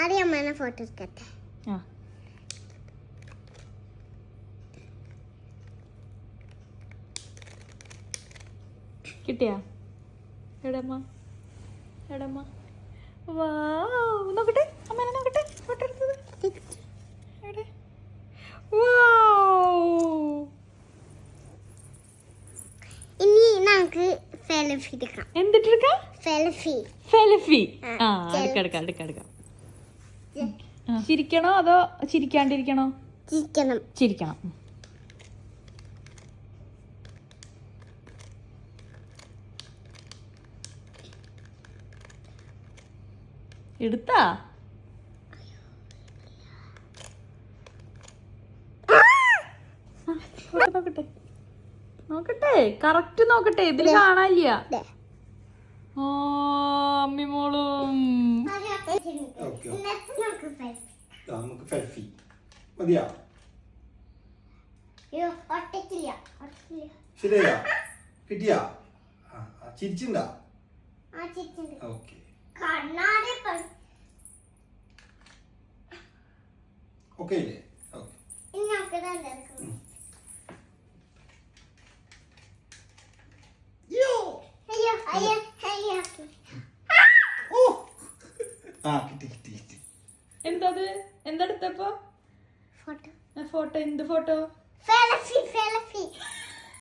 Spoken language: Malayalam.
ആദ്യം അമ്മേനെ ഫോട്ടോ എടുക്കട്ടെ. ആ കിട്ടിയാ? എവിടെമ്മ? എവിടെമ്മ? വാവ്, നോക്കട്ടെ അമ്മേനെ നോക്കട്ടെ ഫോട്ടോ എടുത്തത്. എവിടെ? വാവ്. ഇനി നമുക്ക് സെൽഫി എടുക്കാം. എന്തിട്ടെടുക്കാം? സെൽഫി. സെൽഫി. ആ, ആ എടുക്കാം. ചിരിക്കണോ അതോ ചിരിക്കാണ്ടിരിക്കണോ? ചിരിക്കണം. ചിരിക്കണം. എടുത്താ? നോക്കട്ടെ കറക്റ്റ് നോക്കട്ടെ, ഇതിൽ കാണാനില്ല. ഓ അമ്മി മോളും. നമുക്ക് സെൽഫി മതിയാ? ശരിയാ? കിട്ടിയാ? ചിരിച്ചിണ്ടാ? ഓക്കെ ഓക്കെ ഇല്ലേ? ഓക്കെ കിട്ടി. എന്തത്? എന്തെടുത്തപ്പോ? ഫോട്ടോ. ഫോട്ടോ? എന്ത് ഫോട്ടോ? സെൽഫി.